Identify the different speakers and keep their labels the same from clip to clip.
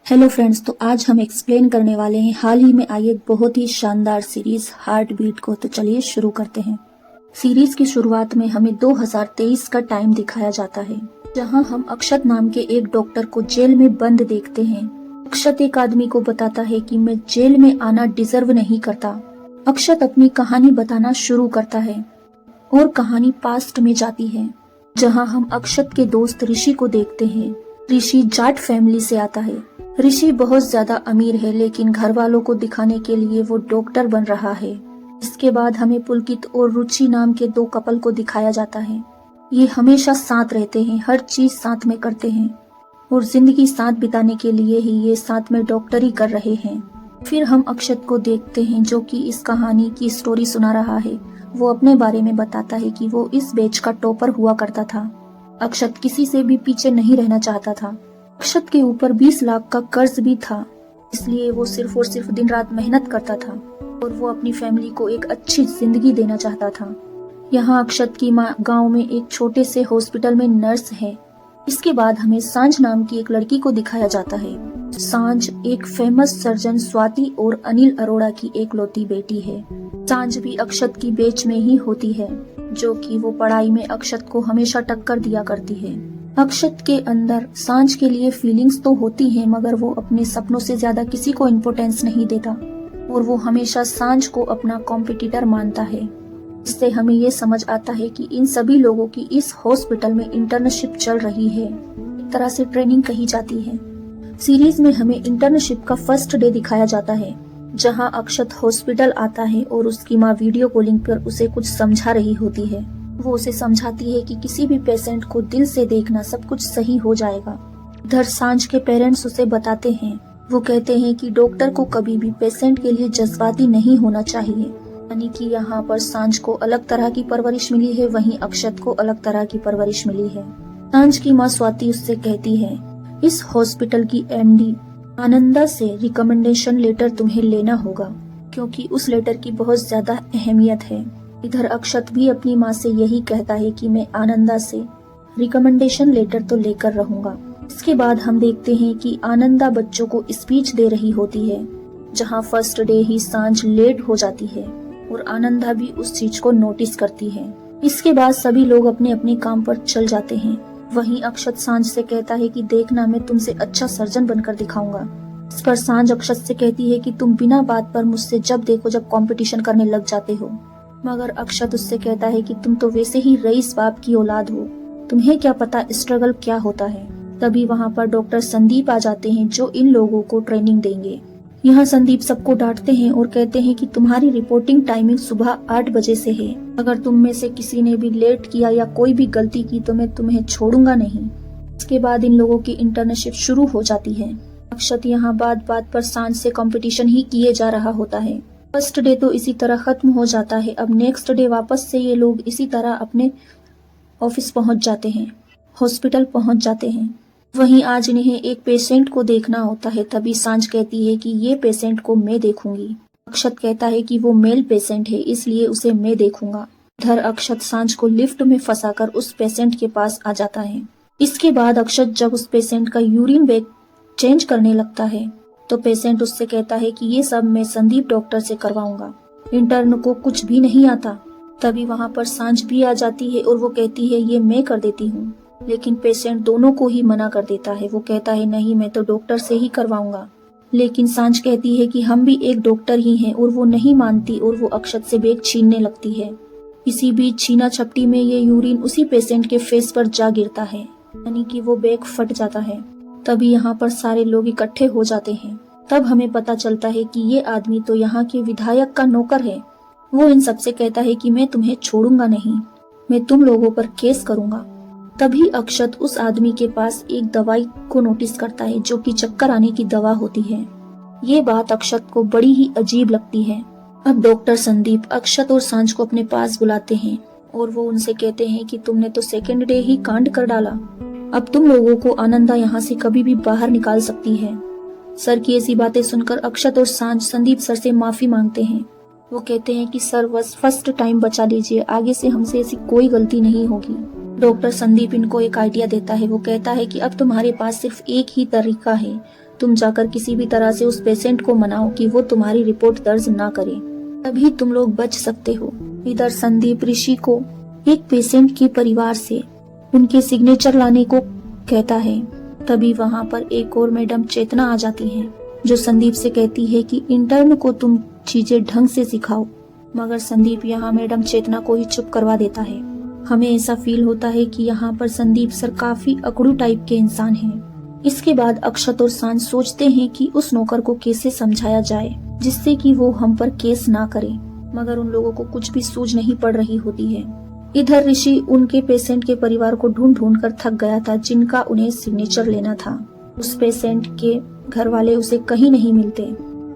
Speaker 1: Hello friends, तो आज हम एक्सप्लेन करने वाले हैं हाल ही में आई एक बहुत ही शानदार सीरीज हार्ट बीट को। तो चलिए शुरू करते हैं। सीरीज की शुरुआत में हमें 2023 का टाइम दिखाया जाता है, जहां हम अक्षत नाम के एक डॉक्टर को जेल में बंद देखते हैं। अक्षत एक आदमी को बताता है कि मैं जेल में आना डिजर्व नहीं करता। अक्षत अपनी कहानी बताना शुरू करता है और कहानी पास्ट में जाती है, जहां हम अक्षत के दोस्त ऋषि को देखते हैं। ऋषि जाट फैमिली से आता है। ऋषि बहुत ज्यादा अमीर है, लेकिन घर वालों को दिखाने के लिए वो डॉक्टर बन रहा है। इसके बाद हमें पुलकित और रुचि नाम के दो कपल को दिखाया जाता है। ये हमेशा साथ रहते हैं, हर चीज साथ में करते हैं और जिंदगी साथ बिताने के लिए ही ये साथ में डॉक्टरी कर रहे हैं। फिर हम अक्षत को देखते हैं, जो कि इस कहानी की स्टोरी सुना रहा है। वो अपने बारे में बताता है कि वो इस बैच का टॉपर हुआ करता था। अक्षत किसी से भी पीछे नहीं रहना चाहता था। अक्षत के ऊपर 20 लाख का कर्ज भी था, इसलिए वो सिर्फ और सिर्फ दिन रात मेहनत करता था और वो अपनी फैमिली को एक अच्छी जिंदगी देना चाहता था। यहाँ अक्षत की माँ गांव में एक छोटे से हॉस्पिटल में नर्स है। इसके बाद हमें सांझ नाम की एक लड़की को दिखाया जाता है। सांझ एक फेमस सर्जन स्वाति और अनिल अरोड़ा की एकलौती बेटी है। सांझ भी अक्षत की बैच में ही होती है, जो कि वो पढ़ाई में अक्षत को हमेशा टक्कर दिया करती है। अक्षत के अंदर सांझ के लिए फीलिंग्स तो होती हैं, मगर वो अपने सपनों से ज्यादा किसी को इम्पोर्टेंस नहीं देता और वो हमेशा सांझ को अपना कॉम्पिटिटर मानता है। इससे हमें ये समझ आता है कि इन सभी लोगों की इस हॉस्पिटल में इंटर्नशिप चल रही है, एक तरह से ट्रेनिंग कही जाती है। सीरीज में हमें इंटर्नशिप का फर्स्ट डे दिखाया जाता है, जहाँ अक्षत हॉस्पिटल आता है और उसकी माँ वीडियो कॉलिंग पर उसे कुछ समझा रही होती है। वो उसे समझाती है कि किसी भी पेशेंट को दिल से देखना, सब कुछ सही हो जाएगा। इधर सांझ के पेरेंट्स उसे बताते हैं। वो कहते हैं कि डॉक्टर को कभी भी पेशेंट के लिए जज्बाती नहीं होना चाहिए। यानी कि यहाँ पर सांझ को अलग तरह की परवरिश मिली है, वहीं अक्षत को अलग तरह की परवरिश मिली है। सांझ की माँ स्वाति उससे कहती है, इस हॉस्पिटल की एमडी आनंदा से रिकमेंडेशन लेटर तुम्हें लेना होगा, क्योंकि उस लेटर की बहुत ज्यादा अहमियत है। इधर अक्षत भी अपनी माँ से यही कहता है कि मैं आनंदा से रिकमेंडेशन लेटर तो लेकर रहूंगा। इसके बाद हम देखते हैं कि आनंदा बच्चों को स्पीच दे रही होती है, जहाँ फर्स्ट डे ही सांझ लेट हो जाती है और आनंदा भी उस चीज को नोटिस करती है। इसके बाद सभी लोग अपने अपने काम पर चल जाते हैं। वहीं अक्षत सांझ से कहता है कि देखना, मैं तुमसे अच्छा सर्जन बनकर दिखाऊंगा। इस पर सांझ अक्षत से कहती है कि तुम बिना बात पर मुझसे जब देखो जब कंपटीशन करने लग जाते हो। मगर अक्षत उससे कहता है कि तुम तो वैसे ही रईस बाप की औलाद हो, तुम्हें क्या पता स्ट्रगल क्या होता है। तभी वहाँ पर डॉक्टर संदीप आ जाते हैं, जो इन लोगों को ट्रेनिंग देंगे। यहाँ संदीप सबको डांटते हैं और कहते हैं कि तुम्हारी रिपोर्टिंग टाइमिंग सुबह 8 बजे से है। अगर तुम में से किसी ने भी लेट किया या कोई भी गलती की तो मैं तुम्हें छोड़ूंगा नहीं। इसके बाद इन लोगों की इंटर्नशिप शुरू हो जाती है। अक्षत यहाँ बात बात पर सांझ से कंपटीशन ही किए जा रहा होता है। फर्स्ट डे तो इसी तरह खत्म हो जाता है। अब नेक्स्ट डे वापस से ये लोग इसी तरह अपने ऑफिस पहुंच जाते हैं, हॉस्पिटल पहुंच जाते हैं। वहीं आज इन्हें एक पेशेंट को देखना होता है। तभी सांझ कहती है कि ये पेशेंट को मैं देखूंगी। अक्षत कहता है कि वो मेल पेशेंट है, इसलिए उसे मैं देखूंगा। इधर अक्षत सांझ को लिफ्ट में फंसाकर उस पेशेंट के पास आ जाता है। इसके बाद अक्षत जब उस पेशेंट का यूरिन बैग चेंज करने लगता है तो पेशेंट उससे कहता है कि ये सब मैं संदीप डॉक्टर से करवाऊंगा, इंटर्न को कुछ भी नहीं आता। तभी वहाँ पर सांझ भी आ जाती है और वो कहती है ये मैं कर देती हूँ, लेकिन पेशेंट दोनों को ही मना कर देता है। वो कहता है नहीं, मैं तो डॉक्टर से ही करवाऊंगा। लेकिन सांझ कहती है कि हम भी एक डॉक्टर ही हैं और वो नहीं मानती और वो अक्षत से बैग छीनने लगती है। इसी बीच छीना छपटी में ये यूरिन उसी पेशेंट के फेस पर जा गिरता है, यानी कि वो बैग फट जाता है। तभी यहाँ पर सारे लोग इकट्ठे हो जाते हैं। तब हमें पता चलता है कि ये आदमी तो यहाँ के विधायक का नौकर है। वो इन सबसे कहता है कि मैं तुम्हें छोड़ूंगा नहीं, मैं तुम लोगों पर केस करूंगा। तभी अक्षत उस आदमी के पास एक दवाई को नोटिस करता है, जो कि चक्कर आने की दवा होती है। ये बात अक्षत को बड़ी ही अजीब लगती है। अब डॉक्टर संदीप अक्षत और सांझ को अपने पास बुलाते हैं और वो उनसे कहते हैं कि तुमने तो सेकेंड डे ही कांड कर डाला। अब तुम लोगों को आनंदा यहाँ से कभी भी बाहर निकाल सकती है। सर की ऐसी बातें सुनकर अक्षत और सांझ संदीप सर से माफी मांगते हैं। वो कहते हैं कि सर बस फर्स्ट टाइम बचा लीजिए, आगे से हमसे ऐसी कोई गलती नहीं होगी। डॉक्टर संदीप इनको एक आइडिया देता है। वो कहता है कि अब तुम्हारे पास सिर्फ एक ही तरीका है, तुम जाकर किसी भी तरह से उस पेशेंट को मनाओ कि वो तुम्हारी रिपोर्ट दर्ज ना करे, तभी तुम लोग बच सकते हो। इधर संदीप ऋषि को एक पेशेंट के परिवार से उनके सिग्नेचर लाने को कहता है। तभी वहाँ पर एक और मैडम चेतना आ जाती है, जो संदीप से कहती है कि इंटर्न को तुम चीजें ढंग से सिखाओ। मगर संदीप यहाँ मैडम चेतना को ही चुप करवा देता है। हमें ऐसा फील होता है कि यहाँ पर संदीप सर काफी अकड़ू टाइप के इंसान हैं। इसके बाद अक्षत और सांझ सोचते हैं कि उस नौकर को कैसे समझाया जाए जिससे कि वो हम पर केस ना करे, मगर उन लोगों को कुछ भी सूझ नहीं पड़ रही होती है। इधर ऋषि उनके पेशेंट के परिवार को ढूंढ ढूंढ कर थक गया था, जिनका उन्हें सिग्नेचर लेना था। उस पेशेंट के घर वाले उसे कहीं नहीं मिलते।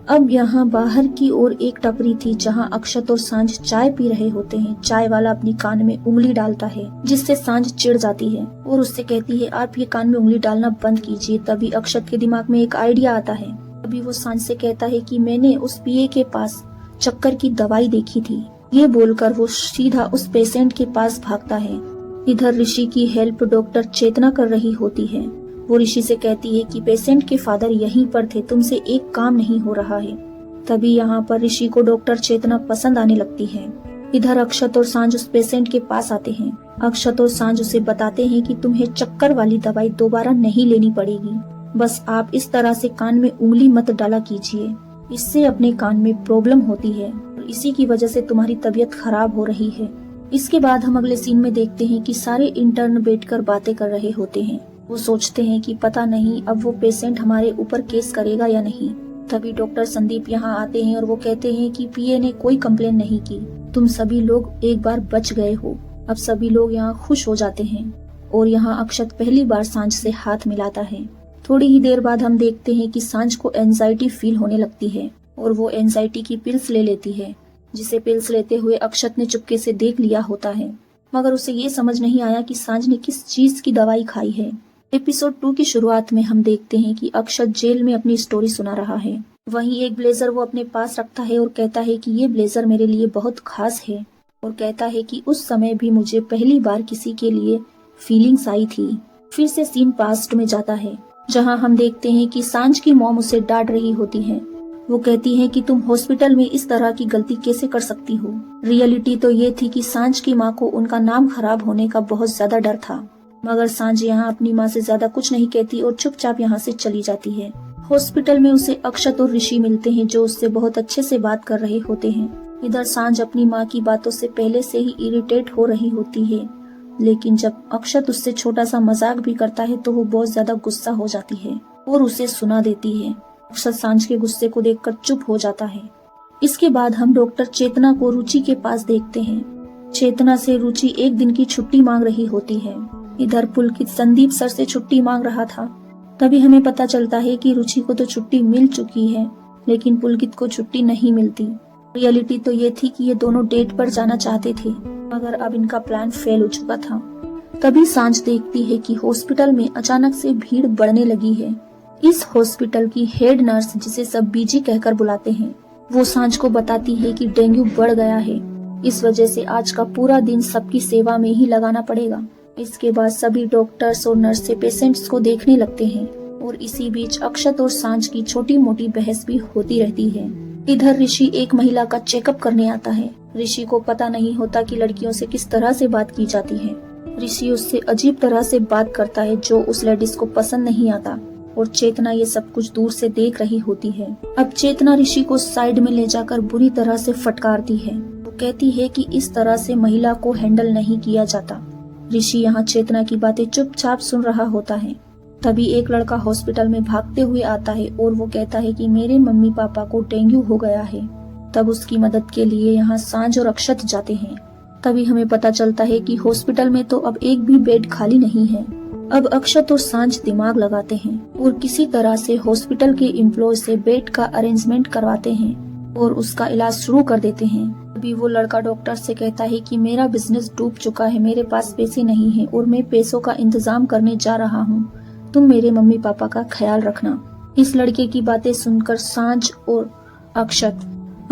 Speaker 1: अब यहाँ बाहर की ओर एक टपरी थी, जहाँ अक्षत और सांझ चाय पी रहे होते हैं। चाय वाला अपनी कान में उंगली डालता है, जिससे सांझ चिढ़ जाती है और उससे कहती है, आप ये कान में उंगली डालना बंद कीजिए। तभी अक्षत के दिमाग में एक आइडिया आता है। तभी वो सांझ से कहता है कि मैंने उस पीए के पास चक्कर की दवाई देखी थी। ये बोलकर वो सीधा उस पेशेंट के पास भागता है। इधर ऋषि की हेल्प डॉक्टर चेतना कर रही होती है। वो ऋषि से कहती है कि पेशेंट के फादर यहीं पर थे, तुमसे एक काम नहीं हो रहा है। तभी यहाँ पर ऋषि को डॉक्टर चेतना पसंद आने लगती है। इधर अक्षत और सांझ उस पेशेंट के पास आते हैं। अक्षत और सांझ उसे बताते हैं कि तुम्हें चक्कर वाली दवाई दोबारा नहीं लेनी पड़ेगी, बस आप इस तरह से कान में उंगली मत डाला कीजिए, इससे अपने कान में प्रॉब्लम होती है और इसी की वजह से तुम्हारी तबीयत खराब हो रही है। इसके बाद हम अगले सीन में देखते हैं कि सारे इंटर्न बैठकर बातें कर रहे होते हैं। वो सोचते हैं कि पता नहीं अब वो पेशेंट हमारे ऊपर केस करेगा या नहीं। तभी डॉक्टर संदीप यहाँ आते हैं और वो कहते हैं कि पीए ने कोई कंप्लेन नहीं की, तुम सभी लोग एक बार बच गए हो। अब सभी लोग यहाँ खुश हो जाते हैं और यहाँ अक्षत पहली बार सांझ से हाथ मिलाता है। थोड़ी ही देर बाद हम देखते हैं कि सांझ को एंजाइटी फील होने लगती है और वो एंजाइटी की पिल्स ले लेती है, जिसे पिल्स लेते हुए अक्षत ने चुपके से देख लिया होता है, मगर उसे ये समझ नहीं आया कि सांझ ने किस चीज की दवाई खाई है। एपिसोड 2 की शुरुआत में हम देखते हैं कि अक्षत जेल में अपनी स्टोरी सुना रहा है। वहीं एक ब्लेजर वो अपने पास रखता है और कहता है कि ये ब्लेजर मेरे लिए बहुत खास है, और कहता है कि उस समय भी मुझे पहली बार किसी के लिए फीलिंग्स आई थी। फिर से सीन पास्ट में जाता है, जहां हम देखते हैं कि सांझ की मॉम उसे डांट रही होती है। वो कहती है कि तुम हॉस्पिटल में इस तरह की गलती कैसे कर सकती हो। रियलिटी तो ये थी कि सांझ की माँ को उनका नाम खराब होने का बहुत ज्यादा डर था, मगर सांझ यहाँ अपनी माँ से ज्यादा कुछ नहीं कहती और चुपचाप यहाँ से चली जाती है। हॉस्पिटल में उसे अक्षत और ऋषि मिलते हैं, जो उससे बहुत अच्छे से बात कर रहे होते हैं। इधर सांझ अपनी माँ की बातों से पहले से ही इरिटेट हो रही होती है, लेकिन जब अक्षत उससे छोटा सा मजाक भी करता है तो वो बहुत ज्यादा गुस्सा हो जाती है और उसे सुना देती है। अक्षत सांझ के गुस्से को देखकर चुप हो जाता है। इसके बाद हम डॉक्टर चेतना को रुचि के पास देखते हैं। चेतना से रुचि एक दिन की छुट्टी मांग रही होती है। इधर पुलकित संदीप सर से छुट्टी मांग रहा था। तभी हमें पता चलता है कि रुचि को तो छुट्टी मिल चुकी है, लेकिन पुलकित को छुट्टी नहीं मिलती। रियलिटी तो ये थी कि ये दोनों डेट पर जाना चाहते थे, मगर अब इनका प्लान फेल हो चुका था। तभी सांझ देखती है कि हॉस्पिटल में अचानक से भीड़ बढ़ने लगी है। इस हॉस्पिटल की हेड नर्स, जिसे सब बीजी कहकर बुलाते हैं, वो सांझ को बताती है कि डेंगू बढ़ गया है, इस वजह से आज का पूरा दिन सबकी सेवा में ही लगाना पड़ेगा। इसके बाद सभी डॉक्टर्स और नर्सें पेशेंट्स को देखने लगते हैं और इसी बीच अक्षत और सांझ की छोटी मोटी बहस भी होती रहती है। इधर ऋषि एक महिला का चेकअप करने आता है। ऋषि को पता नहीं होता कि लड़कियों से किस तरह से बात की जाती है। ऋषि उससे अजीब तरह से बात करता है, जो उस लेडीज को पसंद नहीं आता, और चेतना ये सब कुछ दूर से देख रही होती है। अब चेतना ऋषि को साइड में ले जाकर बुरी तरह से फटकारती है। वो कहती है कि इस तरह से महिला को हैंडल नहीं किया जाता। ऋषि यहाँ चेतना की बातें चुपचाप सुन रहा होता है। तभी एक लड़का हॉस्पिटल में भागते हुए आता है और वो कहता है कि मेरे मम्मी पापा को डेंगू हो गया है। तब उसकी मदद के लिए यहाँ सांझ और अक्षत जाते हैं। तभी हमें पता चलता है कि हॉस्पिटल में तो अब एक भी बेड खाली नहीं है। अब अक्षत और सांझ दिमाग लगाते हैं और किसी तरह से हॉस्पिटल के एम्प्लॉय से बेड का अरेंजमेंट करवाते हैं और उसका इलाज शुरू कर देते हैं। अभी वो लड़का डॉक्टर से कहता है कि मेरा बिजनेस डूब चुका है, मेरे पास पैसे नहीं है और मैं पैसों का इंतजाम करने जा रहा हूँ, तुम मेरे मम्मी पापा का ख्याल रखना। इस लड़के की बातें सुनकर सांझ और अक्षत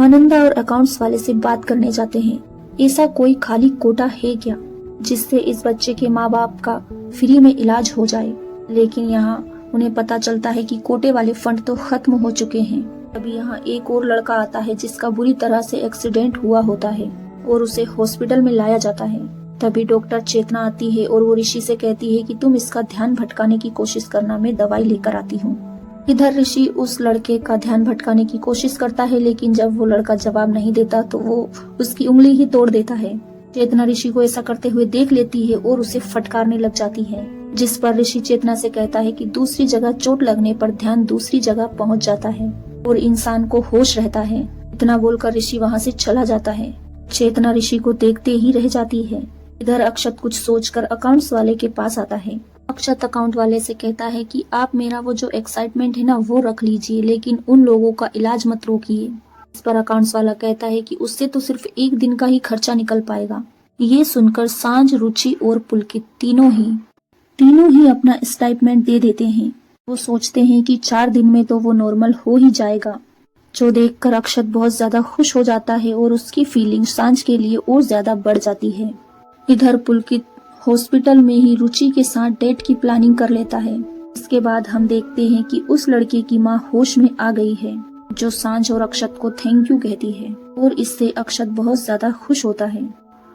Speaker 1: आनंदा और अकाउंट्स वाले से बात करने जाते हैं। ऐसा कोई खाली कोटा है क्या? जिससे इस बच्चे के माँ बाप का फ्री में इलाज हो जाए। लेकिन यहाँ उन्हें पता चलता है कि कोटे वाले फंड तो खत्म हो चुके हैं। अभी यहाँ एक और लड़का आता है जिसका बुरी तरह से एक्सीडेंट हुआ होता है और उसे हॉस्पिटल में लाया जाता है। तभी डॉक्टर चेतना आती है और वो ऋषि से कहती है कि तुम इसका ध्यान भटकाने की कोशिश करना, मैं दवाई लेकर आती हूँ। इधर ऋषि उस लड़के का ध्यान भटकाने की कोशिश करता है, लेकिन जब वो लड़का जवाब नहीं देता तो वो उसकी उंगली ही तोड़ देता है। चेतना ऋषि को ऐसा करते हुए देख लेती है और उसे फटकारने लग जाती है, जिस पर ऋषि चेतना से कहता है कि दूसरी जगह चोट लगने पर ध्यान दूसरी जगह पहुंच जाता है और इंसान को होश रहता है। इतना बोलकर ऋषि वहां से चला जाता है। चेतना ऋषि को देखते ही रह जाती है। इधर अक्षत कुछ सोचकर अकाउंट्स वाले के पास आता है। अक्षत अकाउंट वाले से कहता है कि आप मेरा वो जो एक्साइटमेंट है ना वो रख लीजिए, लेकिन उन लोगों का इलाज मत रोकिए। इस पर अकाउंट्स वाला कहता है कि उससे तो सिर्फ एक दिन का ही खर्चा निकल पाएगा। ये सुनकर सांझ, रुचि और पुलकित तीनों ही अपना एक्साइटमेंट दे देते हैं। वो सोचते हैं कि 4 दिन में तो वो नॉर्मल हो ही जाएगा, जो देखकर अक्षत बहुत ज्यादा खुश हो जाता है और उसकी फीलिंग सांझ के लिए और ज्यादा बढ़ जाती है। इधर पुलकित हॉस्पिटल में ही रुचि के साथ डेट की प्लानिंग कर लेता है। इसके बाद हम देखते हैं कि उस लड़के की माँ होश में आ गई है, जो सांझ और अक्षत को थैंक यू कहती है और इससे अक्षत बहुत ज्यादा खुश होता है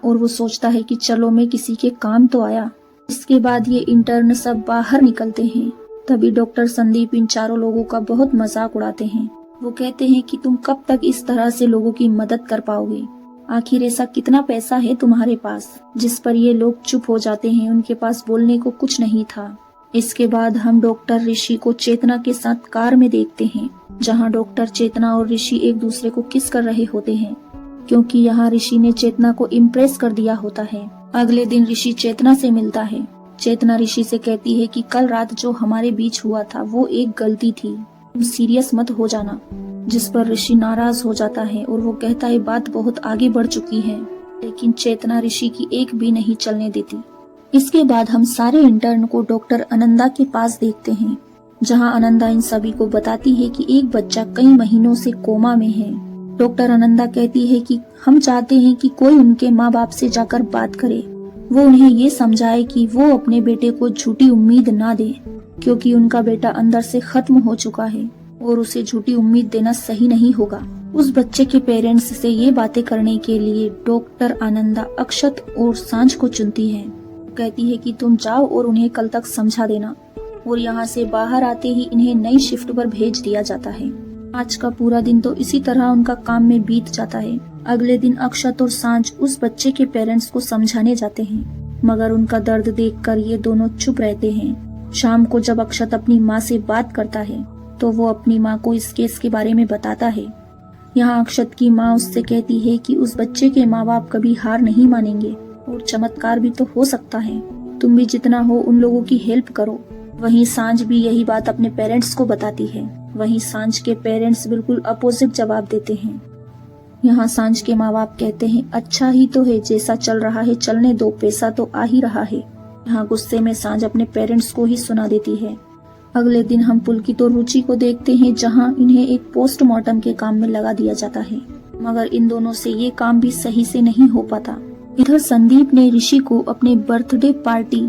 Speaker 1: और वो सोचता है कि चलो मैं किसी के काम तो आया। इसके बाद ये इंटर्न सब बाहर निकलते हैं। तभी डॉक्टर संदीप इन चारों लोगों का बहुत मजाक उड़ाते हैं। वो कहते हैं कि तुम कब तक इस तरह से लोगों की मदद कर पाओगे, आखिर ऐसा कितना पैसा है तुम्हारे पास। जिस पर ये लोग चुप हो जाते हैं, उनके पास बोलने को कुछ नहीं था। इसके बाद हम डॉक्टर ऋषि को चेतना के साथ कार में देखते हैं, जहां डॉक्टर चेतना और ऋषि एक दूसरे को किस कर रहे होते हैं, क्योंकि यहाँ ऋषि ने चेतना को इम्प्रेस कर दिया होता है। अगले दिन ऋषि चेतना से मिलता है। चेतना ऋषि से कहती है कि कल रात जो हमारे बीच हुआ था वो एक गलती थी, तुम सीरियस मत हो जाना। जिस पर ऋषि नाराज हो जाता है और वो कहता है बात बहुत आगे बढ़ चुकी है, लेकिन चेतना ऋषि की एक भी नहीं चलने देती। इसके बाद हम सारे इंटर्न को डॉक्टर आनंदा के पास देखते हैं, जहां आनंदा इन सभी को बताती है कि एक बच्चा कई महीनों से कोमा में है। डॉक्टर आनंदा कहती है कि हम चाहते हैं कि कोई उनके माँ बाप से जाकर बात करे, वो उन्हें ये समझाए कि वो अपने बेटे को झूठी उम्मीद ना दे, क्योंकि उनका बेटा अंदर से खत्म हो चुका है और उसे झूठी उम्मीद देना सही नहीं होगा। उस बच्चे के पेरेंट्स से ये बातें करने के लिए डॉक्टर आनंदा अक्षत और सांझ को चुनती है। कहती है कि तुम जाओ और उन्हें कल तक समझा देना। और यहाँ से बाहर आते ही इन्हें नई शिफ्ट पर भेज दिया जाता है। आज का पूरा दिन तो इसी तरह उनका काम में बीत जाता है। अगले दिन अक्षत और सांझ उस बच्चे के पेरेंट्स को समझाने जाते हैं, मगर उनका दर्द देखकर ये दोनों चुप रहते हैं। शाम को जब अक्षत अपनी माँ से बात करता है तो वो अपनी माँ को इस केस के बारे में बताता है। यहाँ अक्षत की माँ उससे कहती है कि उस बच्चे के माँ बाप कभी हार नहीं मानेंगे और चमत्कार भी तो हो सकता है, तुम भी जितना हो उन लोगों की हेल्प करो। वहीं सांझ भी यही बात अपने पेरेंट्स को बताती है। वहीं सांझ के पेरेंट्स बिल्कुल अपोजिट जवाब देते हैं। यहाँ सांझ के माँ बाप कहते हैं अच्छा ही तो है, जैसा चल रहा है चलने दो, पैसा तो आ ही रहा है। यहाँ गुस्से में सांझ अपने पेरेंट्स को ही सुना देती है। अगले दिन हम पुलकित और रुचि को देखते हैं, जहाँ इन्हें एक पोस्टमार्टम के काम में लगा दिया जाता है, मगर इन दोनों से ये काम भी सही से नहीं हो पाता। इधर संदीप ने ऋषि को अपने बर्थडे पार्टी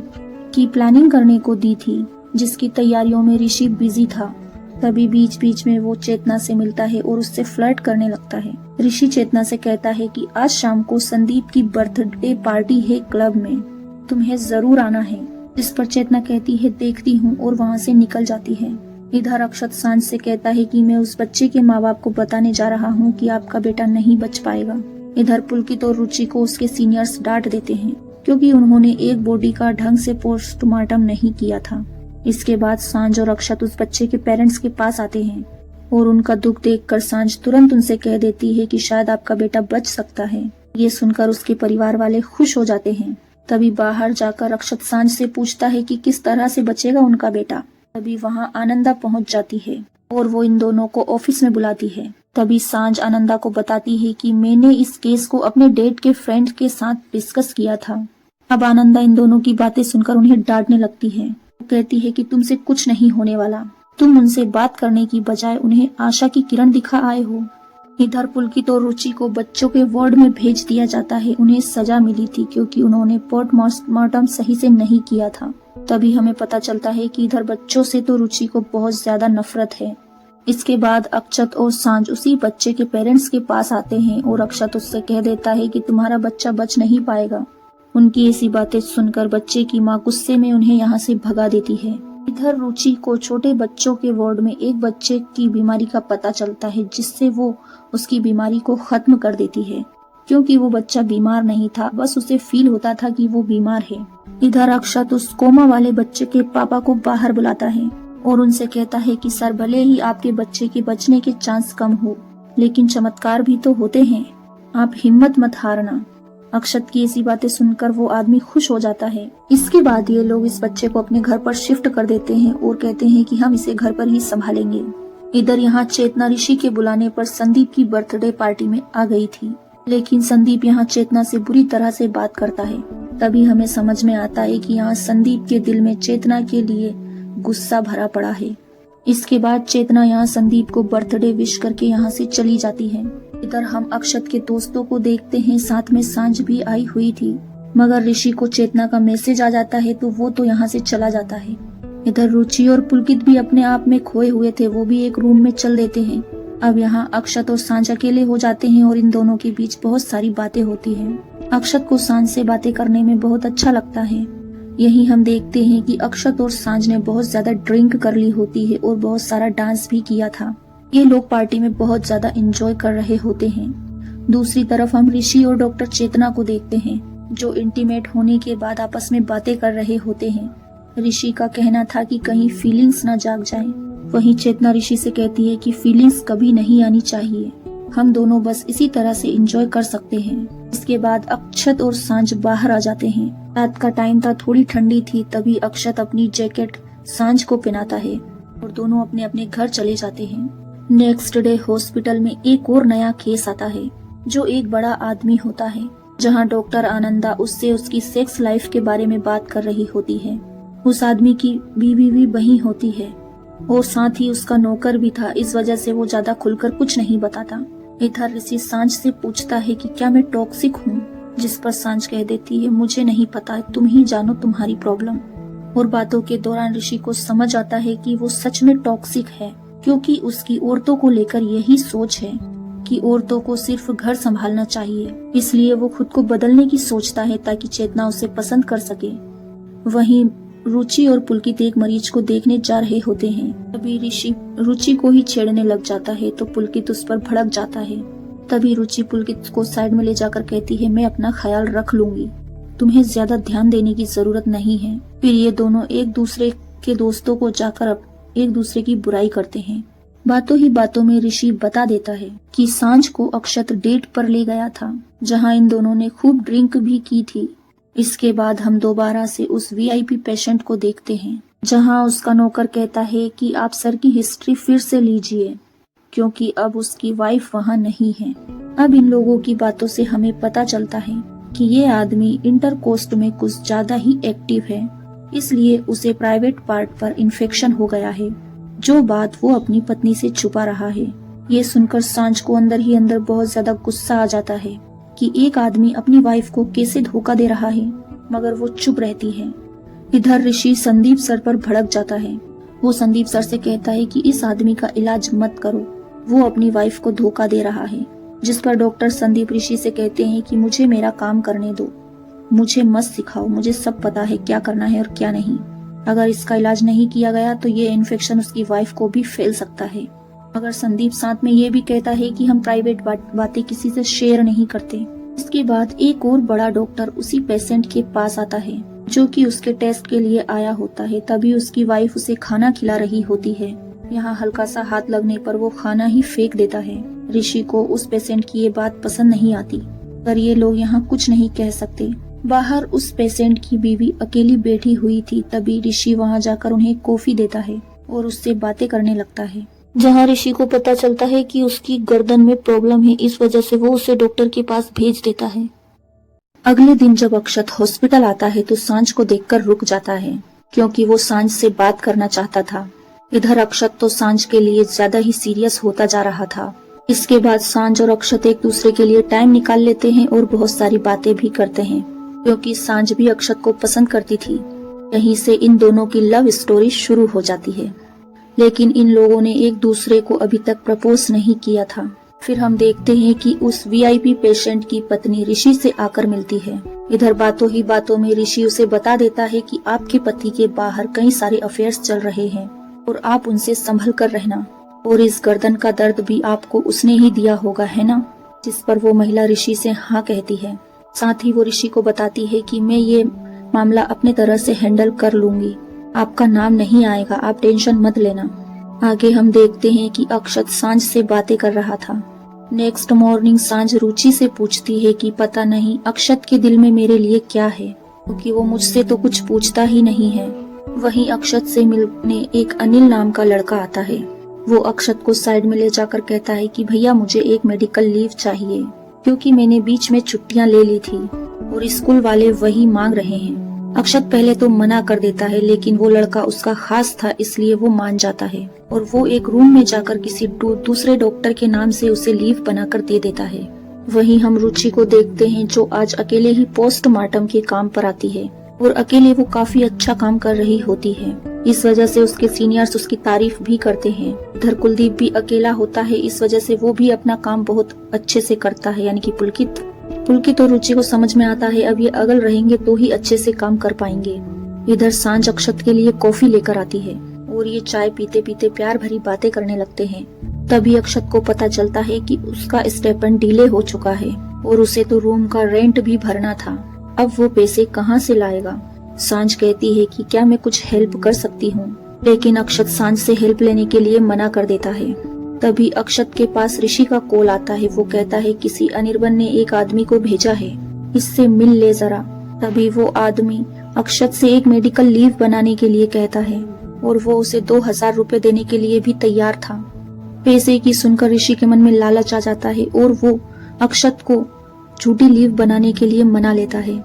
Speaker 1: की प्लानिंग करने को दी थी, जिसकी तैयारियों में ऋषि बिजी था। तभी बीच बीच में वो चेतना से मिलता है और उससे फ्लर्ट करने लगता है। ऋषि चेतना से कहता है कि आज शाम को संदीप की बर्थडे पार्टी है क्लब में, तुम्हें जरूर आना है। जिस पर चेतना कहती है देखती हूँ और वहाँ से निकल जाती है। इधर अक्षत सांझ से कहता है कि मैं उस बच्चे के माँ बाप को बताने जा रहा हूँ कि आपका बेटा नहीं बच पाएगा। इधर पुलकित और रुचि को उसके सीनियर्स डांट देते हैं, क्योंकि उन्होंने एक बॉडी का ढंग से पोस्टमार्टम नहीं किया था। इसके बाद सांझ और अक्षत उस बच्चे के पेरेंट्स के पास आते हैं और उनका दुख देखकर सांझ तुरंत उनसे कह देती है कि शायद आपका बेटा बच सकता है। ये सुनकर उसके परिवार वाले खुश हो जाते हैं। तभी बाहर जाकर अक्षत सांझ से पूछता है कि किस तरह से बचेगा उनका बेटा। तभी वहाँ आनंदा पहुँच जाती है और वो इन दोनों को ऑफिस में बुलाती है। तभी सांझ आनंदा को बताती है कि मैंने इस केस को अपने डेट के फ्रेंड के साथ डिस्कस किया था। अब आनंदा इन दोनों की बातें सुनकर उन्हें डांटने लगती है। वो कहती है कि तुमसे कुछ नहीं होने वाला, तुम उनसे बात करने की बजाय उन्हें आशा की किरण दिखा आए हो। इधर पुलकित और रुचि को बच्चों के वार्ड में भेज दिया जाता है। उन्हें सजा मिली थी क्योंकि उन्होंने पोस्टमार्टम सही से नहीं किया था। तभी हमें पता चलता है कि इधर बच्चों से तो रुचि को बहुत ज्यादा नफरत है। इसके बाद अक्षत और सांझ उसी बच्चे के पेरेंट्स के पास आते हैं और अक्षत उससे कह देता है कि तुम्हारा बच्चा बच नहीं पाएगा। उनकी ऐसी बातें सुनकर बच्चे की माँ गुस्से में उन्हें यहाँ से भगा देती है। इधर रुचि को छोटे बच्चों के वार्ड में एक बच्चे की बीमारी का पता चलता है, जिससे वो उसकी बीमारी को खत्म कर देती है। क्योंकि वो बच्चा बीमार नहीं था, बस उसे फील होता था कि वो बीमार है। इधर अक्षत उस कोमा वाले बच्चे के पापा को बाहर बुलाता है और उनसे कहता है कि सर, भले ही आपके बच्चे के बचने के चांस कम हो, लेकिन चमत्कार भी तो होते हैं, आप हिम्मत मत हारना। अक्षत की ऐसी बातें सुनकर वो आदमी खुश हो जाता है। इसके बाद ये लोग इस बच्चे को अपने घर पर शिफ्ट कर देते हैं और कहते हैं कि हम इसे घर पर ही संभालेंगे। इधर यहाँ चेतना ऋषि के बुलाने पर संदीप की बर्थडे पार्टी में आ गई थी, लेकिन संदीप यहाँ चेतना से बुरी तरह से बात करता है। तभी हमें समझ में आता है कि यहाँ संदीप के दिल में चेतना के लिए गुस्सा भरा पड़ा है। इसके बाद चेतना यहाँ संदीप को बर्थडे विश करके यहाँ से चली जाती है। इधर हम अक्षत के दोस्तों को देखते हैं, साथ में सांझ भी आई हुई थी, मगर ऋषि को चेतना का मैसेज आ जाता है तो वो तो यहाँ से चला जाता है। इधर रुचि और पुलकित भी अपने आप में खोए हुए थे, वो भी एक रूम में चल देते हैं। अब यहाँ अक्षत और सांझ अकेले हो जाते हैं और इन दोनों के बीच बहुत सारी बातें होती हैं। अक्षत को सांझ से बातें करने में बहुत अच्छा लगता है। यही हम देखते हैं कि अक्षत और सांझ ने बहुत ज्यादा ड्रिंक कर ली होती है और बहुत सारा डांस भी किया था। ये लोग पार्टी में बहुत ज्यादा एंजॉय कर रहे होते हैं। दूसरी तरफ हम ऋषि और डॉक्टर चेतना को देखते हैं, जो इंटीमेट होने के बाद आपस में बातें कर रहे होते हैं। ऋषि का कहना था कि कहीं फीलिंग्स ना जाग जाएं। वहीं चेतना ऋषि से कहती है कि फीलिंग्स कभी नहीं आनी चाहिए, हम दोनों बस इसी तरह से एंजॉय कर सकते हैं। इसके बाद अक्षत और सांझ बाहर आ जाते हैं। रात का टाइम था, थोड़ी ठंडी थी। तभी अक्षत अपनी जैकेट सांझ को पहनाता है और दोनों अपने अपने घर चले जाते हैं। नेक्स्ट डे हॉस्पिटल में एक और नया केस आता है, जो एक बड़ा आदमी होता है, जहां डॉक्टर आनंदा उससे उसकी सेक्स लाइफ के बारे में बात कर रही होती है। उस आदमी की बीवी भी वही होती है और साथ ही उसका नौकर भी था। इस वजह से वो ज्यादा खुलकर कुछ नहीं बताता। इधर ऋषि सांझ से पूछता है कि क्या मैं टॉक्सिक हूँ, जिस पर सांझ कह देती है मुझे नहीं पता, तुम ही जानो तुम्हारी प्रॉब्लम। और बातों के दौरान ऋषि को समझ आता है कि वो सच में टॉक्सिक है, क्योंकि उसकी औरतों को लेकर यही सोच है कि औरतों को सिर्फ घर संभालना चाहिए। इसलिए वो खुद को बदलने की सोचता है ताकि चेतना उसे पसंद कर सके। वहीं रुचि और पुलकित एक मरीज को देखने जा रहे होते हैं। तभी ऋषि रुचि को ही छेड़ने लग जाता है तो पुलकित उस पर भड़क जाता है। तभी रुचि पुलकित को साइड में ले जाकर कहती है, मैं अपना ख्याल रख लूंगी, तुम्हें ज्यादा ध्यान देने की जरूरत नहीं है। फिर ये दोनों एक दूसरे के दोस्तों को जाकर एक दूसरे की बुराई करते हैं। बातों ही बातों में ऋषि बता देता है कि सांझ को अक्षत डेट पर ले गया था, जहां इन दोनों ने खूब ड्रिंक भी की थी। इसके बाद हम दोबारा से उस वीआईपी पेशेंट को देखते हैं, जहां उसका नौकर कहता है कि आप सर की हिस्ट्री फिर से लीजिए, क्योंकि अब उसकी वाइफ वहां नहीं है। अब इन लोगों की बातों से हमें पता चलता है कि ये आदमी इंटरकोस्ट में कुछ ज्यादा ही एक्टिव है, इसलिए उसे प्राइवेट पार्ट पर इन्फेक्शन हो गया है, जो बात वो अपनी पत्नी से छुपा रहा है। ये सुनकर सांझ को अंदर ही अंदर बहुत ज्यादा गुस्सा आ जाता है कि एक आदमी अपनी वाइफ को कैसे धोखा दे रहा है, मगर वो चुप रहती है। इधर ऋषि संदीप सर पर भड़क जाता है। वो संदीप सर से कहता है कि इस आदमी का इलाज मत करो, वो अपनी वाइफ को धोखा दे रहा है। जिस पर डॉक्टर संदीप ऋषि से कहते हैं कि मुझे मेरा काम करने दो, मुझे मत सिखाओ, मुझे सब पता है क्या करना है और क्या नहीं। अगर इसका इलाज नहीं किया गया तो ये इन्फेक्शन उसकी वाइफ को भी फैल सकता है। मगर संदीप साथ में ये भी कहता है कि हम प्राइवेट बातें किसी से शेयर नहीं करते। इसके बाद एक और बड़ा डॉक्टर उसी पेशेंट के पास आता है, जो कि उसके टेस्ट के लिए आया होता है। तभी उसकी वाइफ उसे खाना खिला रही होती है। यहाँ हल्का सा हाथ लगने पर वो खाना ही फेंक देता है। ऋषि को उस पेशेंट की ये बात पसंद नहीं आती, पर ये लोग यहाँ कुछ नहीं कह सकते। बाहर उस पेशेंट की बीवी अकेली बैठी हुई थी। तभी ऋषि वहाँ जाकर उन्हें कॉफी देता है और उससे बातें करने लगता है, जहाँ ऋषि को पता चलता है कि उसकी गर्दन में प्रॉब्लम है। इस वजह से वो उसे डॉक्टर के पास भेज देता है। अगले दिन जब अक्षत हॉस्पिटल आता है तो सांझ को देखकर रुक जाता है, क्योंकि वो सांझ से बात करना चाहता था। इधर अक्षत तो सांझ के लिए ज्यादा ही सीरियस होता जा रहा था। इसके बाद सांझ और अक्षत एक दूसरे के लिए टाइम निकाल लेते हैं और बहुत सारी बातें भी करते हैं, क्योंकि सांझ भी अक्षत को पसंद करती थी। यहीं से इन दोनों की लव स्टोरी शुरू हो जाती है, लेकिन इन लोगों ने एक दूसरे को अभी तक प्रपोज नहीं किया था। फिर हम देखते हैं कि उस वीआईपी पेशेंट की पत्नी ऋषि से आकर मिलती है। इधर बातों ही बातों में ऋषि उसे बता देता है कि आपके पति के बाहर कई सारे अफेयर्स चल रहे हैं और आप उनसे संभल कर रहना, और इस गर्दन का दर्द भी आपको उसने ही दिया होगा, है ना? जिस पर वो महिला ऋषि से हाँ कहती है। साथ ही वो ऋषि को बताती है कि मैं ये मामला अपने तरह से हैंडल कर लूंगी, आपका नाम नहीं आएगा, आप टेंशन मत लेना। आगे हम देखते हैं कि अक्षत सांझ से बातें कर रहा था। नेक्स्ट मॉर्निंग सांझ रुचि से पूछती है कि पता नहीं अक्षत के दिल में मेरे लिए क्या है, क्योंकि वो मुझसे तो कुछ पूछता ही नहीं है। वहीं अक्षत से मिलने एक अनिल नाम का लड़का आता है। वो अक्षत को साइड में ले जाकर कहता है कि भैया मुझे एक मेडिकल लीव चाहिए, क्योंकि मैंने बीच में छुट्टियां ले ली थी और स्कूल वाले वही मांग रहे हैं। अक्षत पहले तो मना कर देता है, लेकिन वो लड़का उसका खास था इसलिए वो मान जाता है और वो एक रूम में जाकर किसी दूसरे डॉक्टर के नाम से उसे लीव बनाकर दे देता है। वहीं हम रुचि को देखते हैं जो आज अकेले ही पोस्टमार्टम के काम पर आती है और अकेले वो काफी अच्छा काम कर रही होती है। इस वजह से उसके सीनियर्स उसकी तारीफ भी करते हैं। इधर कुलदीप भी अकेला होता है, इस वजह से वो भी अपना काम बहुत अच्छे से करता है, यानी कि पुलकित और रुचि को समझ में आता है अब ये अगल रहेंगे तो ही अच्छे से काम कर पाएंगे। इधर सांझ अक्षत के लिए कॉफी लेकर आती है और ये चाय पीते पीते प्यार भरी बातें करने लगते हैं। तभी अक्षत को पता चलता है कि उसका स्टेपन डिले हो चुका है और उसे तो रूम का रेंट भी भरना था, अब वो पैसे कहाँ से लाएगा। सांझ कहती है कि क्या मैं कुछ हेल्प कर सकती हूँ, लेकिन अक्षत सांझ से हेल्प लेने के लिए मना कर देता है। तभी अक्षत के पास ऋषि का कॉल आता है। वो कहता है किसी अनिर्बन ने एक आदमी को भेजा है, इससे मिल ले जरा। तभी वो आदमी अक्षत से एक मेडिकल लीव बनाने के लिए कहता है और वो उसे 2000 रुपए देने के लिए भी तैयार था। पैसे की सुनकर ऋषि के मन में लालच आ जाता है और वो अक्षत को झूठी लीव बनाने के लिए मना लेता है।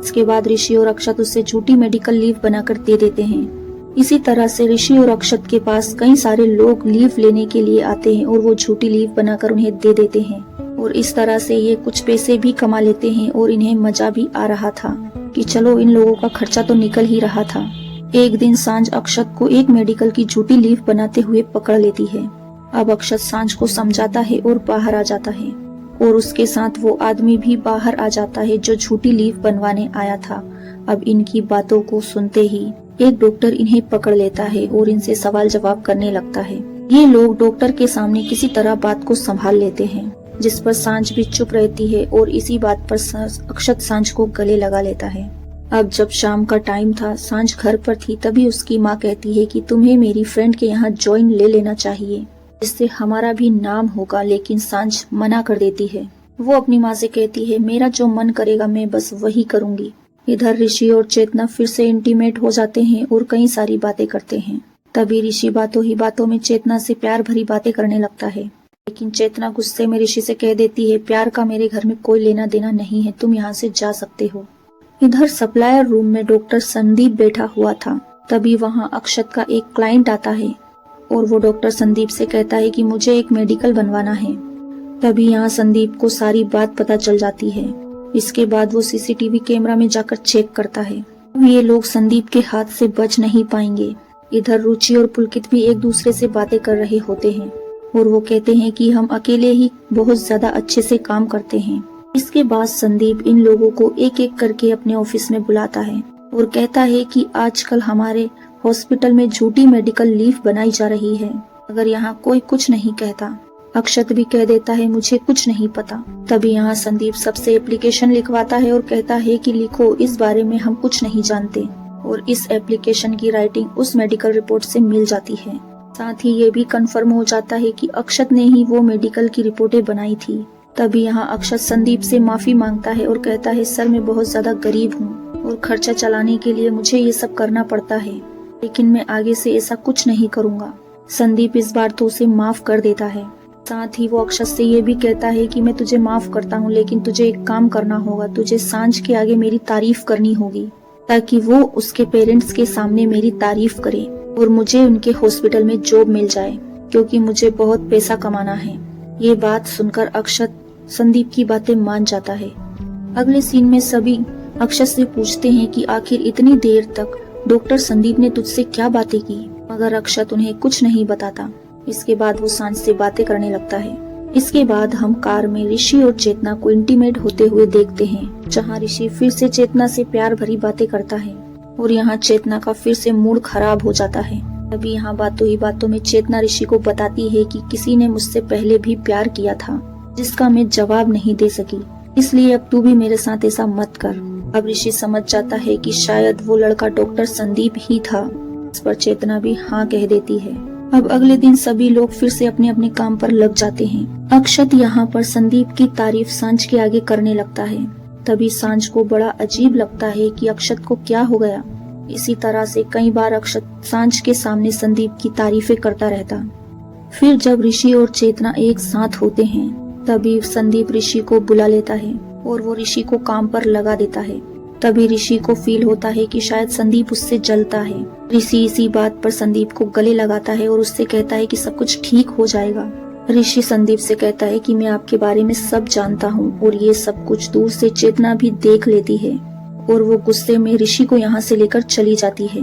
Speaker 1: इसके बाद ऋषि और अक्षत उसे झूठी मेडिकल लीव बनाकर दे देते हैं। इसी तरह से ऋषि और अक्षत के पास कई सारे लोग लीव लेने के लिए आते हैं और वो झूठी लीव बनाकर उन्हें दे देते हैं और इस तरह से ये कुछ पैसे भी कमा लेते हैं और इन्हें मजा भी आ रहा था कि चलो इन लोगों का खर्चा तो निकल ही रहा था। एक दिन सांझ अक्षत को एक मेडिकल की झूठी लीव बनाते हुए पकड़ लेती है। अब अक्षत सांझ को समझाता है और बाहर आ जाता है और उसके साथ वो आदमी भी बाहर आ जाता है जो झूठी लीव बनवाने आया था। अब इनकी बातों को सुनते ही एक डॉक्टर इन्हें पकड़ लेता है और इनसे सवाल जवाब करने लगता है। ये लोग डॉक्टर के सामने किसी तरह बात को संभाल लेते हैं, जिस पर सांझ भी चुप रहती है और इसी बात पर अक्षत सांझ को गले लगा लेता है। अब जब शाम का टाइम था, सांझ घर पर थी, तभी उसकी माँ कहती है कि तुम्हें मेरी फ्रेंड के यहाँ ज्वाइन ले लेना चाहिए, जिससे हमारा भी नाम होगा। लेकिन सांझ मना कर देती है। वो अपनी माँ से कहती है मेरा जो मन करेगा मैं बस वही करूंगी। इधर ऋषि और चेतना फिर से इंटीमेट हो जाते हैं और कई सारी बातें करते हैं। तभी ऋषि बातों ही बातों में चेतना से प्यार भरी बातें करने लगता है, लेकिन चेतना गुस्से में ऋषि से कह देती है प्यार का मेरे घर में कोई लेना देना नहीं है, तुम यहाँ से जा सकते हो। इधर सप्लायर रूम में डॉक्टर संदीप बैठा हुआ था। तभी वहाँ अक्षत का एक क्लाइंट आता है और वो डॉक्टर संदीप से कहता है कि मुझे एक मेडिकल बनवाना है। तभी यहाँ संदीप को सारी बात पता चल जाती है। इसके बाद वो सीसीटीवी कैमरा में जाकर चेक करता है। ये लोग संदीप के हाथ से बच नहीं पाएंगे। इधर रुचि और पुलकित भी एक दूसरे से बातें कर रहे होते हैं और वो कहते हैं कि हम अकेले ही बहुत ज्यादा अच्छे से काम करते हैं। इसके बाद संदीप इन लोगों को एक एक करके अपने ऑफिस में बुलाता है और कहता है कि आजकल हमारे हॉस्पिटल में झूठी मेडिकल लीव बनाई जा रही है, अगर यहाँ कोई कुछ नहीं कहता। अक्षत भी कह देता है मुझे कुछ नहीं पता। तभी यहाँ संदीप सबसे एप्लीकेशन लिखवाता है और कहता है कि लिखो, इस बारे में हम कुछ नहीं जानते। और इस एप्लीकेशन की राइटिंग उस मेडिकल रिपोर्ट से मिल जाती है। साथ ही ये भी कंफर्म हो जाता है कि अक्षत ने ही वो मेडिकल की रिपोर्टें बनाई थी। तभी यहाँ अक्षत संदीप से माफी मांगता है और कहता है सर मैं बहुत ज्यादा गरीब हूँ और खर्चा चलाने के लिए मुझे ये सब करना पड़ता है, लेकिन मैं आगे से ऐसा कुछ नहीं करूँगा। संदीप इस बार तो उसे माफ कर देता है। साथ ही वो अक्षत से ये भी कहता है कि मैं तुझे माफ करता हूँ, लेकिन तुझे एक काम करना होगा, तुझे सांझ के आगे मेरी तारीफ करनी होगी ताकि वो उसके पेरेंट्स के सामने मेरी तारीफ करे और मुझे उनके हॉस्पिटल में जॉब मिल जाए, क्योंकि मुझे बहुत पैसा कमाना है। ये बात सुनकर अक्षत संदीप की बातें मान जाता है। अगले सीन में सभी अक्षत से पूछते हैं कि आखिर इतनी देर तक डॉक्टर संदीप ने तुझसे क्या बातें की, मगर अक्षत उन्हें कुछ नहीं बताता। इसके बाद वो सांझ से बातें करने लगता है। इसके बाद हम कार में ऋषि और चेतना को इंटीमेट होते हुए देखते हैं, जहाँ ऋषि फिर से चेतना से प्यार भरी बातें करता है और यहाँ चेतना का फिर से मूड खराब हो जाता है। तभी यहाँ बातों ही बातों में चेतना ऋषि को बताती है कि किसी ने मुझसे पहले भी प्यार किया था, जिसका मैं जवाब नहीं दे सकी, इसलिए अब तू भी मेरे साथ ऐसा मत कर। अब ऋषि समझ जाता है कि शायद वो लड़का डॉक्टर संदीप ही था। इस पर चेतना भी हाँ कह देती है। अब अगले दिन सभी लोग फिर से अपने अपने काम पर लग जाते हैं। अक्षत यहाँ पर संदीप की तारीफ सांझ के आगे करने लगता है। तभी सांझ को बड़ा अजीब लगता है कि अक्षत को क्या हो गया। इसी तरह से कई बार अक्षत सांझ के सामने संदीप की तारीफें करता रहता। फिर जब ऋषि और चेतना एक साथ होते हैं, तभी संदीप ऋषि को बुला लेता है और वो ऋषि को काम पर लगा देता है। तभी ऋषि को फील होता है कि शायद संदीप उससे जलता है। ऋषि इसी बात पर संदीप को गले लगाता है और उससे कहता है कि सब कुछ ठीक हो जाएगा। ऋषि संदीप से कहता है कि मैं आपके बारे में सब जानता हूँ और ये सब कुछ दूर से चेतना भी देख लेती है और वो गुस्से में ऋषि को यहाँ से लेकर चली जाती है।